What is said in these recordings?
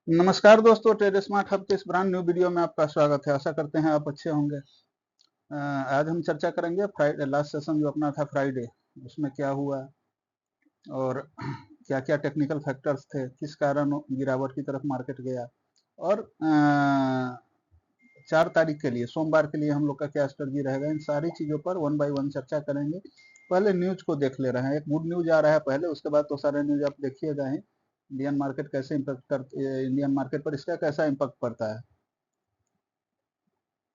नमस्कार दोस्तों, trade smart hub के इस ब्रांड न्यू वीडियो में आपका स्वागत है। आशा करते हैं आप अच्छे होंगे। आज हम चर्चा करेंगे फ्राइडे, लास्ट सेशन जो अपना था फ्राइडे, उसमें क्या हुआ और क्या क्या टेक्निकल फैक्टर्स थे, किस कारण गिरावट की तरफ मार्केट गया, और 4 तारीख के लिए, सोमवार के लिए हम लोग का क्या स्ट्रेटजी रहेगा। इन सारी चीज़ों पर वन बाय वन चर्चा करेंगे। पहले न्यूज को देख ले रहे हैं। एक गुड न्यूज आ रहा है पहले, उसके बाद तो सारे न्यूज आप देखिएगा ही। इंडियन मार्केट कैसे इम्पैक्ट कर, इंडियन मार्केट पर इसका कैसा इम्पैक्ट पड़ता है।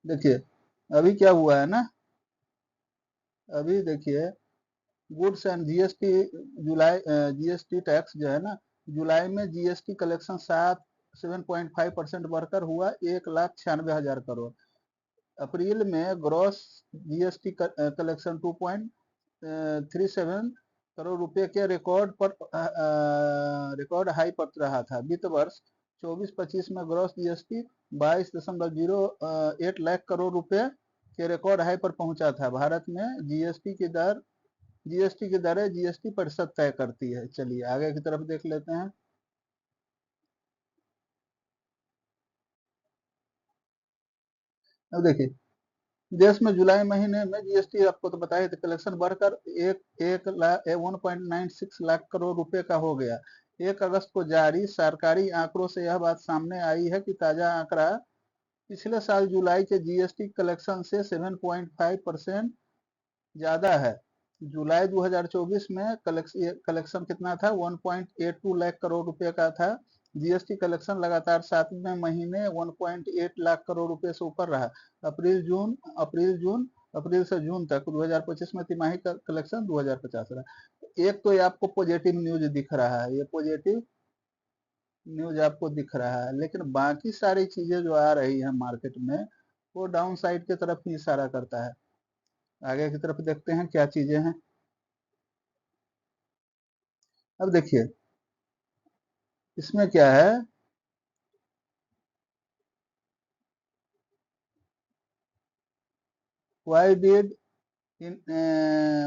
देखिए अभी क्या हुआ है ना, अभी देखिए goods and GST, July GST tax जो है ना, जुलाई में जीएसटी कलेक्शन 7.5% बढ़कर हुआ 1,96,000 करोड़। अप्रैल में ग्रॉस जीएसटी कलेक्शन 2.37 करोड़ रुपए के रिकॉर्ड हाई पर रहा था। वित्त वर्ष 24-25 में ग्रॉस जीएसटी 22.08 लाख करोड़ रुपए के रिकॉर्ड हाई पर पहुंचा था। भारत में जीएसटी की दरें जीएसटी परिषद तय करती है। चलिए आगे की तरफ देख लेते हैं। अब देखिए देश में जुलाई महीने में जीएसटी आपको तो बताया था, कलेक्शन बढ़कर 1.96 लाख करोड़ रुपए का हो गया। 1 अगस्त को जारी सरकारी आंकड़ों से यह बात सामने आई है कि ताजा आंकड़ा पिछले साल जुलाई के जीएसटी कलेक्शन से 7.5% ज्यादा है। जुलाई 2024 में कलेक्शन कितना था? 1.82 लाख करोड़ रुपए का था। जीएसटी कलेक्शन लगातार 7वें महीने 1.8 लाख करोड़ रुपए से ऊपर रहा। अप्रैल से जून तक 2025 में तिमाही का कलेक्शन 2050 रहा। एक तो ये आपको पॉजिटिव न्यूज दिख रहा है, ये पॉजिटिव न्यूज आपको दिख रहा है, लेकिन बाकी सारी चीजें जो आ रही है मार्केट में वो डाउन साइड की तरफ ही इशारा करता है। आगे की तरफ देखते हैं क्या चीजें हैं। अब देखिए इसमें क्या है, why did in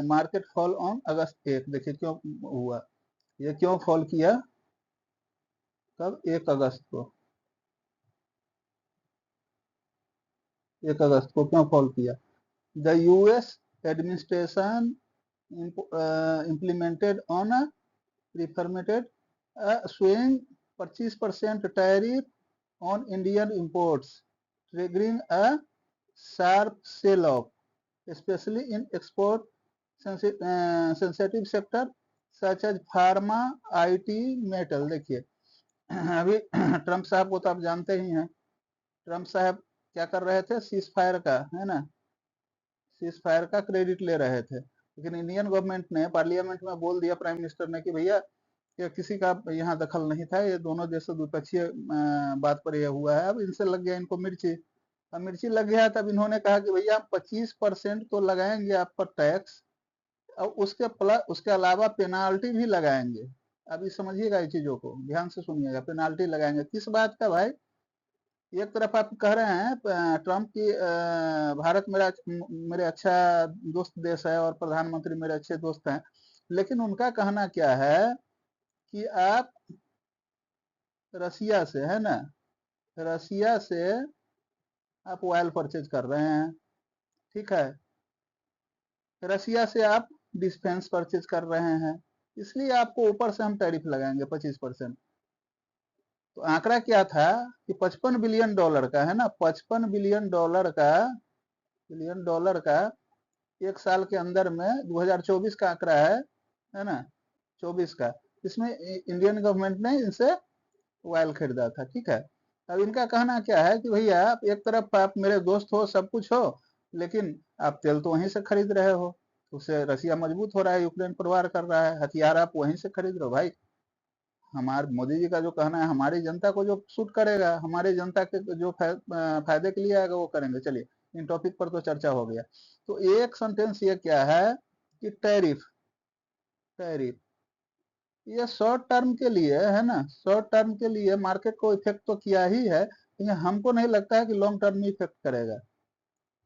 market fall on August 1। देखिए क्यों हुआ, ये क्यों फॉल किया, कब? 1 अगस्त को, 1 अगस्त को क्यों फॉल किया? The US administration implemented on a reformatted swing 25% tariff on Indian imports, triggering a sharp sell-off, especially in export sensitive sector such as pharma, IT, metal। देखिए अभी ट्रम्प साहब को तो आप जानते ही हैं। ट्रम्प साहब क्या कर रहे थे? सीज फायर का, है ना, सीज फायर का क्रेडिट ले रहे थे। लेकिन इंडियन गवर्नमेंट ने पार्लियामेंट में बोल दिया, प्राइम मिनिस्टर ने, कि भैया ये किसी का यहाँ दखल नहीं था, ये दोनों देशों द्विपक्षीय बात पर यह हुआ है। अब इनसे लग गया इनको मिर्ची। अब मिर्ची लग गया तब इन्होंने कहा कि भैया 25% तो लगाएंगे आप पर टैक्स, और उसके अलावा पेनाल्टी भी लगाएंगे। अभी समझिएगा ये चीजों को, ध्यान से सुनिएगा। पेनाल्टी लगाएंगे किस बात का भाई? एक तरफ आप कह रहे हैं ट्रम्प की भारत मेरे अच्छा दोस्त देश है और प्रधानमंत्री मेरे अच्छे दोस्त हैं, लेकिन उनका कहना क्या है कि आप रसिया से, है ना, रसिया से आप ऑयल परचेज कर रहे हैं, ठीक है, रसिया से आप डिफेंस परचेज कर रहे हैं, इसलिए आपको ऊपर से हम टैरिफ लगाएंगे 25%। तो आंकड़ा क्या था कि $55 बिलियन का, है ना, $55 बिलियन का 1 साल के अंदर में 2024 का आंकड़ा है ना, 24 का। इसमें इंडियन गवर्नमेंट ने इनसे ऑयल खरीदा था, ठीक है। अब इनका कहना क्या है कि भैया आप एक तरफ आप मेरे दोस्त हो, सब कुछ हो, लेकिन आप तेल तो वहीं से खरीद रहे हो, उससे रसिया मजबूत हो रहा है, यूक्रेन पर वार कर रहा है, हथियार आप वहीं से खरीद रहे हो। भाई हमारे मोदी जी का जो कहना है, हमारी जनता को जो सूट करेगा, हमारी जनता के जो फायदे के लिए आएगा वो करेंगे। चलिए इन टॉपिक पर तो चर्चा हो गया। तो एक सेंटेंस ये क्या है कि टैरिफ, टैरिफ ये शॉर्ट टर्म के लिए, है ना, शॉर्ट टर्म के लिए मार्केट को इफेक्ट तो किया ही है, लेकिन हमको नहीं लगता है कि लॉन्ग टर्म में इफेक्ट करेगा,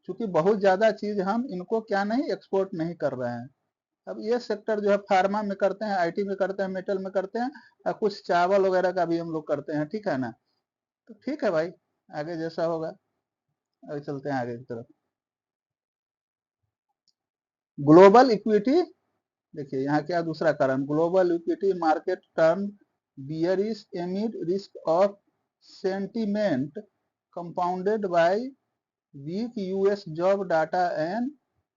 क्योंकि बहुत ज्यादा चीज हम इनको क्या नहीं एक्सपोर्ट नहीं कर रहे हैं। अब ये सेक्टर जो है फार्मा में करते हैं, आईटी में करते हैं, मेटल में करते हैं, और कुछ चावल वगैरह का भी हम लोग करते हैं, ठीक है ना। तो ठीक है भाई, आगे जैसा होगा। अभी चलते हैं आगे की तरफ। ग्लोबल इक्विटी, देखिए यहाँ क्या दूसरा कारण, global equity market turn bearish amid risk off sentiment compounded by weak US job data and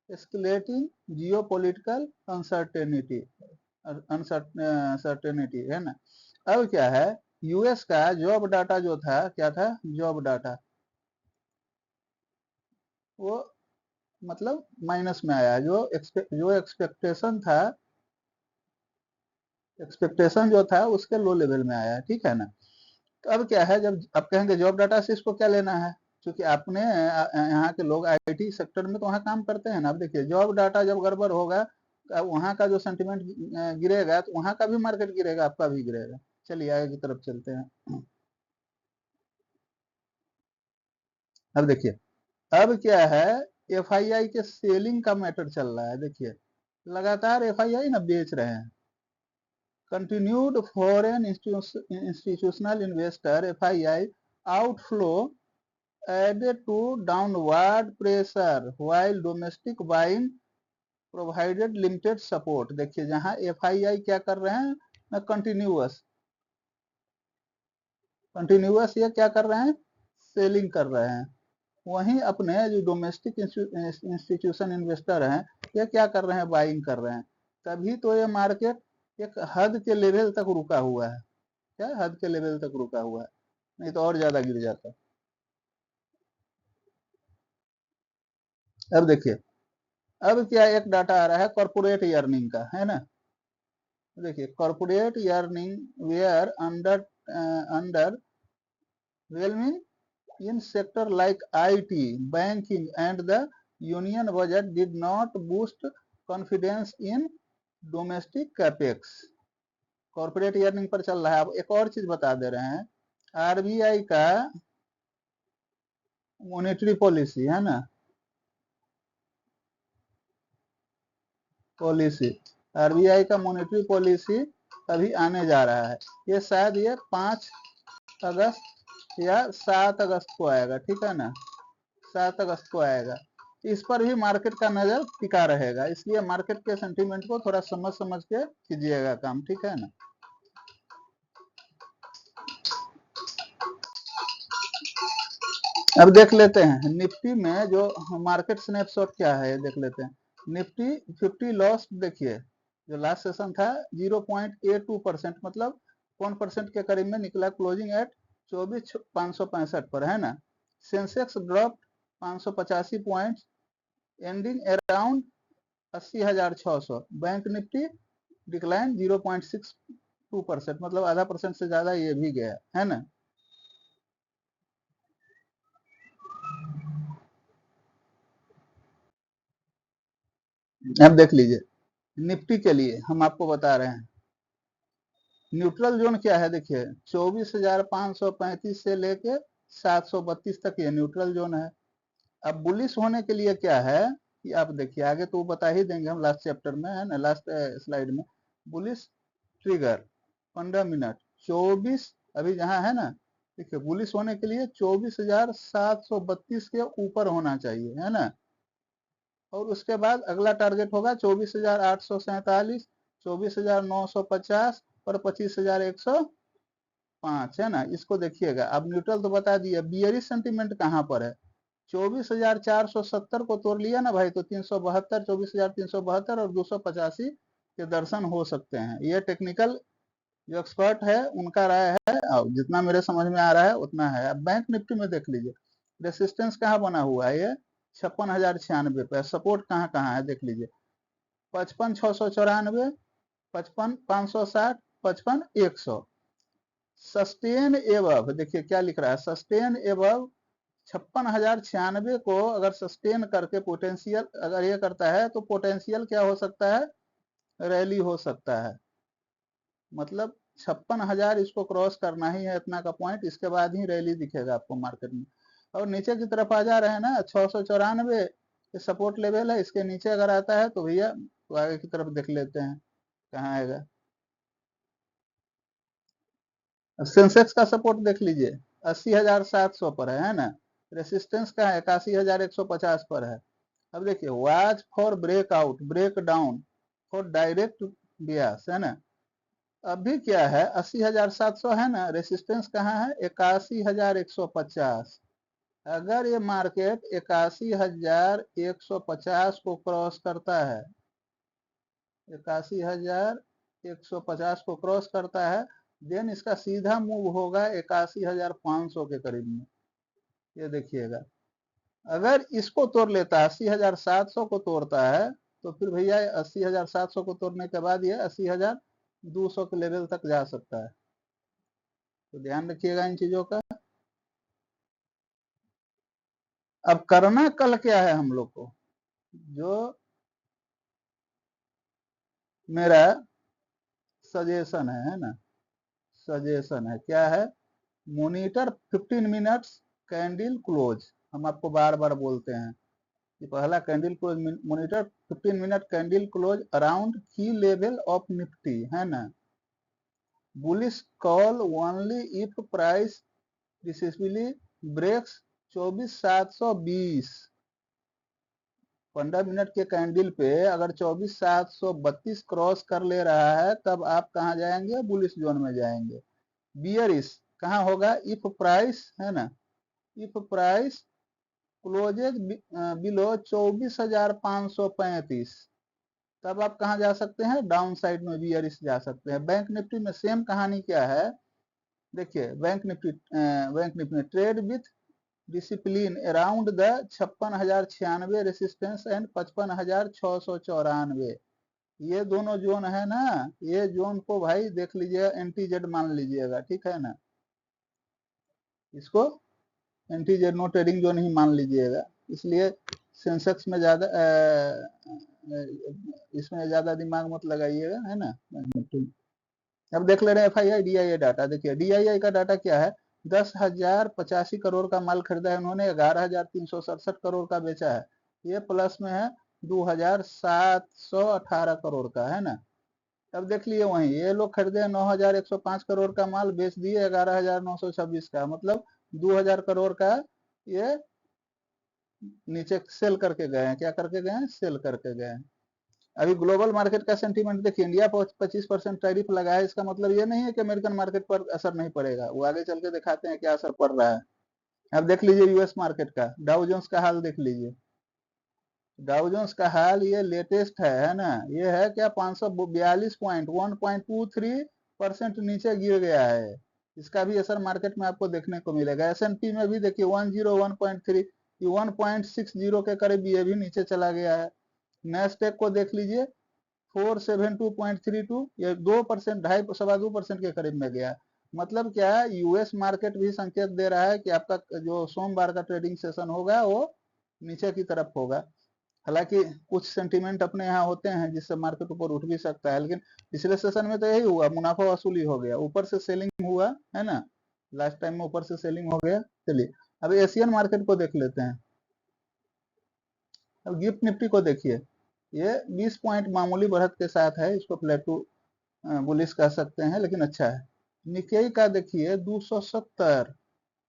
escalating geopolitical uncertainty, uncertainty है ना। अब क्या है, यूएस का जॉब डाटा जो था, क्या था, जॉब डाटा, वो मतलब माइनस में आया। जो एक्सपेक्टेशन था, एक्सपेक्टेशन जो था उसके लो लेवल में आया है, ठीक है ना। तो अब क्या है, जब आप कहेंगे जॉब डाटा से इसको क्या लेना है, क्योंकि आपने यहाँ के लोग आईटी सेक्टर में तो वहाँ काम करते हैं ना। अब देखिए जॉब डाटा जब गड़बड़ होगा तो अब वहाँ का जो सेंटिमेंट गिरेगा तो वहाँ का भी मार्केट गिरेगा, आपका भी गिरेगा। चलिए आगे की तरफ चलते हैं। अब देखिए, अब क्या है, एफआईआई के सेलिंग का मैटर चल रहा है। देखिए लगातार एफआईआई ना बेच रहे हैं। Continued foreign institutional investor FII outflow added to downward pressure while domestic buying provided limited support। देखिए जहां एफआईआई क्या कर रहे हैं ना, कंटिन्यूअस ये क्या कर रहे हैं, सेलिंग कर रहे हैं। वहीं अपने जो डोमेस्टिक इंस्टीट्यूशन इन्वेस्टर हैं, ये क्या कर रहे हैं, बाइंग कर रहे हैं। तभी तो ये मार्केट एक हद के लेवल तक रुका हुआ है। क्या हद के लेवल तक रुका हुआ है, नहीं तो और ज्यादा गिर जाता। अब देखिए, अब क्या एक डाटा आ रहा है कॉर्पोरेट अर्निंग का, है ना। देखिए corporate earning were under underwhelming in sector like IT, banking and the union budget did not boost confidence in domestic capex। Corporate earning per चल रहा है। अब एक और चीज बता दे रहे हैं, आरबीआई का मॉनेटरी पॉलिसी है ना, पॉलिसी, आरबीआई का मॉनेटरी पॉलिसी अभी आने जा रहा है। ये शायद ये 5 अगस्त या 7 अगस्त को आएगा, ठीक है ना, 7 अगस्त को आएगा। इस पर भी मार्केट का नजर टिका रहेगा, इसलिए मार्केट के सेंटीमेंट को थोड़ा समझ समझ के कीजिएगा काम, ठीक है ना। अब देख लेते हैं निफ्टी में जो मार्केट स्नैपशॉट क्या है, देख लेते हैं। निफ्टी 50 लॉस, देखिए जो लास्ट सेशन था 0.82%, मतलब 1% के करीब में निकला, क्लोजिंग एट 24,565 पर, है ना। Sensex drop 585 point, ending around 80,600। Bank Nifty decline 0.62%, मतलब आधा परसेंट से ज्यादा ये भी गया, है ना। अब देख लीजिए निफ्टी के लिए हम आपको बता रहे हैं, न्यूट्रल जोन क्या है, देखिए 24,535 से लेके 732 तक ये न्यूट्रल जोन है। अब बुलिश होने के लिए क्या है कि आप देखिए, आगे तो बता ही देंगे हम लास्ट चैप्टर में, है ना, लास्ट स्लाइड में। बुलिश ट्रिगर 15 मिनट 24, अभी जहां है ना, देखिए बुलिश होने के लिए 24,732 के ऊपर होना चाहिए, है ना। और उसके बाद अगला टारगेट होगा 24,847, 24,950 और 25,105, है ना। इसको देखिएगा। अब न्यूट्रल तो बता दिया, बियरिश सेंटीमेंट कहाँ पर है, 24,470 को तोड़ लिया ना भाई, तो 372, 24,372 और 285 के दर्शन हो सकते हैं। ये टेक्निकल जो एक्सपर्ट है उनका राय है, और जितना मेरे समझ में आ रहा है उतना है। अब बैंक निफ्टी में देख लीजिए, रेसिस्टेंस कहाँ बना हुआ है, ये 56,096 पे। सपोर्ट कहाँ कहाँ है देख लीजिए, 55,694, 55,560, 55,100। सस्टेन एबव, देखिए क्या लिख रहा है, सस्टेन एबव 56,096 को अगर सस्टेन करके पोटेंशियल अगर ये करता है तो पोटेंशियल क्या हो सकता है, रैली हो सकता है। मतलब 56,000 इसको क्रॉस करना ही है, इतना का पॉइंट, इसके बाद ही रैली दिखेगा आपको मार्केट में। और नीचे की तरफ आ जा रहे हैं ना, 694 सपोर्ट लेवल है, इसके नीचे अगर आता है तो भैया तो आगे की तरफ देख लेते हैं कहाँ आएगा। सेंसेक्स का सपोर्ट देख लीजिए, 80,700 पर है ना। रेसिस्टेंस का है 81,150 पर है। अब देखिए watch for breakout break down for direct bias है ना। अभी क्या है 80,700 है ना, रेसिस्टेंस कहाँ है 81,150। अगर ये मार्केट 81,150 को क्रॉस करता है, 81,150 को क्रॉस करता है, देन इसका सीधा मूव होगा 81,500 के करीब में। ये देखिएगा अगर इसको तोड़ लेता है 80,700 को तोड़ता है तो फिर भैया 80,700 को तोड़ने के बाद ये 80,200 के लेवल तक जा सकता है। तो ध्यान रखिएगा इन चीजों का। अब करना कल क्या है हम लोग को, जो मेरा सजेशन है ना, सजेशन है क्या है, मॉनिटर 15 मिनट्स कैंडल क्लोज। हम आपको बार बार बोलते हैं कि पहला candle close monitor 15 minute candle close around की लेवल ऑफ निफ्टी है ना। Bullish call only if price decisively breaks 24,720। 15 minute के कैंडल पे अगर 24,732 क्रॉस कर ले रहा है तब आप कहाँ जाएंगे, बुलिश जोन में जाएंगे। बियरिश कहाँ होगा, इफ प्राइस है ना, इफ प्राइस क्लोजेज बिलो 24,535 तब आप कहाँ जा सकते हैं, डाउन साइड में बियरिश जा सकते हैं। बैंक निफ्टी में सेम कहानी क्या है, देखिए बैंक निफ्टी में trade with discipline around the 56,096 resistance and 55,694। ये दोनों जोन है ना, ये जोन को भाई देख लीजिएगा, एंटी जेड मान लीजिएगा, ठीक है ना। इसको N T Z no trading zone ही मान लीजिएगा। इसलिए सेंसेक्स में ज्यादा इसमें ज्यादा दिमाग मत लगाइएगा है ना। अब देख ले रहे हैं FII DII डाटा। देखिए DII का डाटा क्या है, 10,085 करोड़ का माल खरीदा है उन्होंने, 11,367 करोड़ का बेचा है। ये प्लस में है 2,718 करोड़ का है ना। अब देख लिए वहीं ये लोग खरीदे 9,105 करोड़ का माल, बेच दिए 11,926 का, मतलब 2,000 करोड़ का ये नीचे सेल करके गए हैं। क्या करके गए हैं, सेल करके गए हैं। अभी ग्लोबल मार्केट का सेंटीमेंट देखिए, इंडिया पर 25% टैरिफ लगा है, इसका मतलब ये नहीं है कि अमेरिकन मार्केट पर असर नहीं पड़ेगा, वो आगे चल के दिखाते हैं क्या असर पड़ रहा है। अब देख लीजिए यूएस मार्केट का, डाउ जोन्स का हाल देख लीजिए। डाउ जोन्स का हाल ये लेटेस्ट है ना, ये है क्या 542 पॉइंट 1.23% नीचे गिर गया है। इसका भी असर मार्केट में आपको देखने को मिलेगा। S&P में भी देखिए 101.3 1.60 के करीब ये भी नीचे चला गया है। नेस्टेक को देख लीजिए 472.32, ये 2% 2.5% के करीब में गया। मतलब क्या है, यूएस मार्केट भी संकेत दे रहा है कि आपका जो सोमवार का ट्रेडिंग सेशन होगा वो नीचे की तरफ होगा। हालांकि कुछ सेंटीमेंट अपने यहाँ होते हैं जिससे मार्केट ऊपर उठ भी सकता है, लेकिन पिछले सेशन में तो यही हुआ, मुनाफा वसूली हो गया, ऊपर से सेलिंग हुआ है ना, लास्ट टाइम में ऊपर से सेलिंग हो गया। चलिए अब एशियन मार्केट को देख लेते हैं। अब गिफ्ट निफ्टी को देखिए, ये 20 पॉइंट मामूली बढ़त के साथ है, इसको प्लेटू बुलिश कह सकते हैं, लेकिन अच्छा है। निकेई का देखिए 270,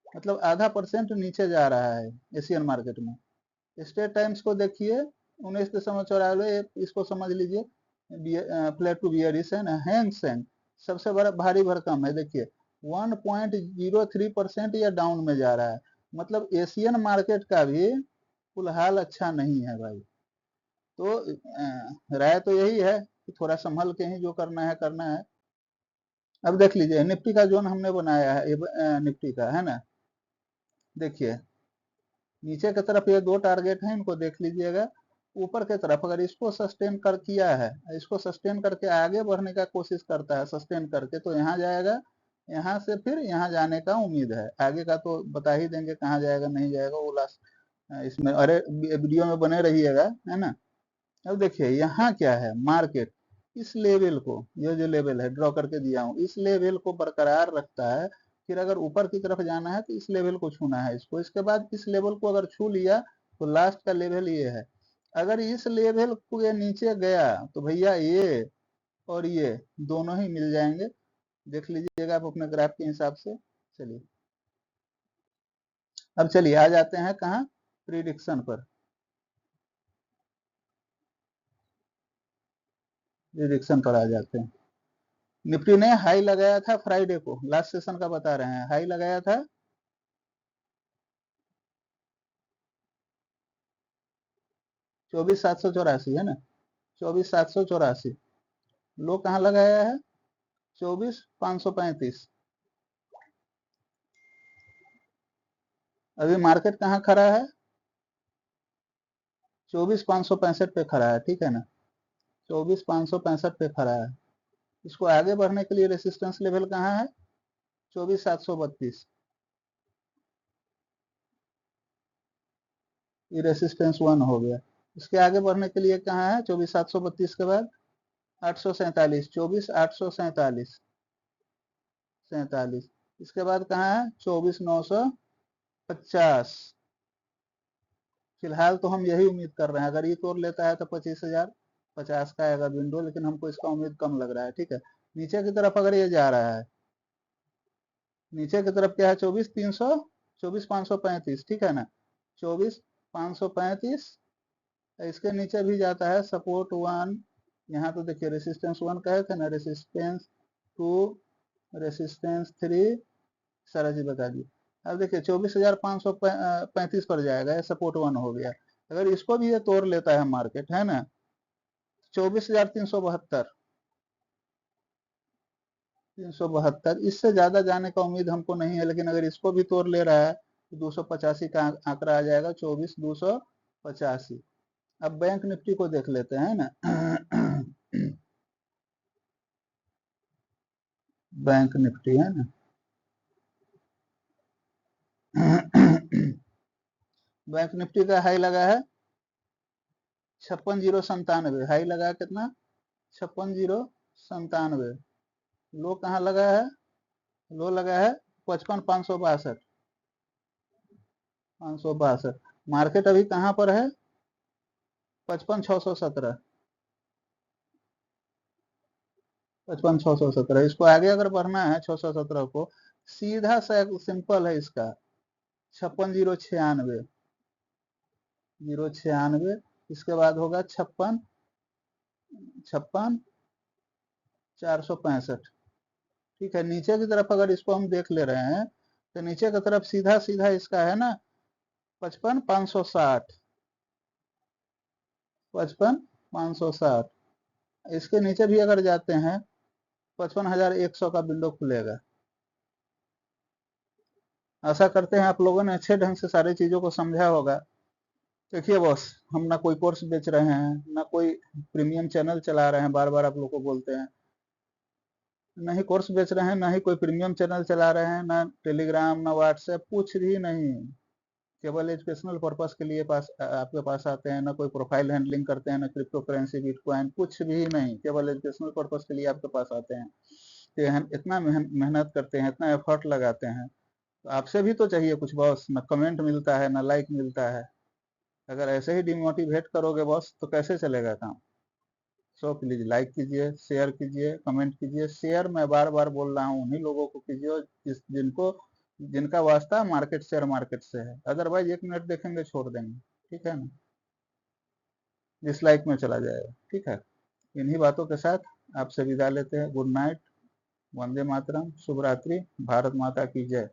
मतलब .5% नीचे जा रहा है एशियन मार्केट में। स्टेट टाइम्स को देखिए 19.94, इसको समझ लीजिए प्लेटू बियरिश है ना। हैंग सेंग सबसे बड़ा भारी भरकम है, देखिए 1.03% या डाउन में जा रहा है। मतलब एशियन मार्केट का भी फिलहाल अच्छा नहीं है भाई। तो राय तो यही है कि थोड़ा संभल के ही जो करना है करना है। अब देख लीजिए निफ्टी का जोन हमने बनाया है, निफ्टी का है ना। देखिए नीचे की तरफ ये दो टारगेट हैं, इनको देख लीजिएगा। ऊपर की तरफ अगर इसको सस्टेन कर किया है, इसको सस्टेन करके आगे बढ़ने का कोशिश करता है सस्टेन करके, तो यहाँ जाएगा, यहाँ से फिर यहाँ जाने का उम्मीद है। आगे का तो बता ही देंगे कहाँ जाएगा नहीं जाएगा, वो लास्ट इसमें, अरे वीडियो में बने रहिएगा है ना। अब देखिए यहाँ क्या है, मार्केट इस लेवल को, ये जो लेवल है ड्रॉ करके दिया हूँ, इस लेवल को बरकरार रखता है। फिर अगर ऊपर की तरफ जाना है तो इस लेवल को छूना है इसको, इसके बाद इस लेवल को अगर छू लिया तो लास्ट का लेवल ये है। अगर इस लेवल के नीचे गया तो भैया ये और ये दोनों ही मिल जाएंगे। देख लीजिएगा आप अपने ग्राफ के हिसाब से। चलिए अब चलिए आ जाते हैं कहाँ, प्रिडिक्शन पर। प्रिडिक्शन पर आ जाते हैं। निफ्टी ने हाई लगाया था फ्राइडे को, लास्ट सेशन का बता रहे हैं, हाई लगाया था 24,784 है ना, 24,784। लो कहाँ लगाया है, 24,535। अभी मार्केट कहाँ खड़ा है, 24,565 पे खड़ा है, ठीक है ना, 24,565 पे खड़ा है। इसको आगे बढ़ने के लिए रेसिस्टेंस लेवल कहाँ है, 24,732। ये रेसिस्टेंस 1 हो गया। इसके आगे बढ़ने के लिए कहाँ है, 24,732 के बाद 847, 24,847, 47। इसके बाद कहाँ है, 24,950। फिलहाल तो हम यही उम्मीद कर रहे हैं, अगर ये तोड़ लेता है तो 25,050 का आएगा विंडो, लेकिन हमको इसका उम्मीद कम लग रहा है, ठीक है। नीचे की तरफ अगर ये जा रहा है, नीचे की तरफ क्या है, 24,300, 24,535, ठीक है ना, 24,535। इसके नीचे भी जाता है सपोर्ट 1, यहाँ तो देखिए रेसिस्टेंस 1 कहे थे ना, रेसिस्टेंस 2, रेसिस्टेंस 3, सारा चीज बता दी। अब देखिए 24,535 पर जाएगा, सपोर्ट 1 हो गया। अगर इसको भी ये तोड़ लेता है मार्केट, है ना, 24,372, 372, इससे ज्यादा जाने का उम्मीद हमको नहीं है, लेकिन अगर इसको भी तोड़ ले रहा है तो 285 का आंकड़ा आ जाएगा, 24,285। अब बैंक निफ्टी को देख लेते हैं ना। बैंक निफ्टी है ना, बैंक निफ्टी का हाई लगा है 56,097, हाई लगा है कितना, 56,097। लो कहाँ लगा है, लो लगा है 55,562, 562। मार्केट अभी कहाँ पर है, 55,617, 55,617। इसको आगे अगर बढ़ना है 617 को, सीधा सा सिंपल है इसका, 56,096, 096। इसके बाद होगा 56, 56,465, ठीक है। नीचे की तरफ अगर इसको हम देख ले रहे हैं, तो नीचे की तरफ सीधा सीधा इसका है ना 55,560, 55,560। इसके नीचे भी अगर जाते हैं 55,100 का विंडो खुलेगा। आशा करते हैं आप लोगों ने अच्छे ढंग से सारी चीजों को समझा होगा। देखिए बॉस, हम ना कोई कोर्स बेच रहे हैं, ना कोई प्रीमियम चैनल चला रहे हैं, बार बार आप लोग को बोलते हैं, ना ही कोर्स बेच रहे हैं, ना ही कोई प्रीमियम चैनल चला रहे हैं, ना टेलीग्राम, ना व्हाट्सएप, कुछ भी नहीं। केवल एजुकेशनल पर्पस के लिए आपके पास आते हैं, ना कोई प्रोफाइल हैंडलिंग करते हैं, ना क्रिप्टो करेंसी बिटकॉइन, कुछ भी नहीं, केवल एजुकेशनल पर्पस के लिए आपके पास आते हैं। तो हम इतना मेहनत करते हैं, इतना एफर्ट लगाते हैं, तो आपसे भी तो चाहिए कुछ बॉस, ना कमेंट मिलता है, ना लाइक मिलता है। अगर ऐसे ही डिमोटिवेट करोगे बॉस तो कैसे चलेगा काम। सो प्लीज लाइक कीजिए, शेयर कीजिए, कमेंट कीजिए। शेयर मैं बार बार बोल रहा हूँ उन्हीं लोगों को कीजिए जिनको, जिनका वास्ता मार्केट शेयर मार्केट से है, अदरवाइज 1 मिनट देखेंगे छोड़ देंगे, ठीक है ना, डिसलाइक में चला जाएगा, ठीक है। इन्हीं बातों के साथ आपसे विदा लेते हैं। गुड नाइट, वंदे मातरम, शुभ रात्रि, भारत माता की जय।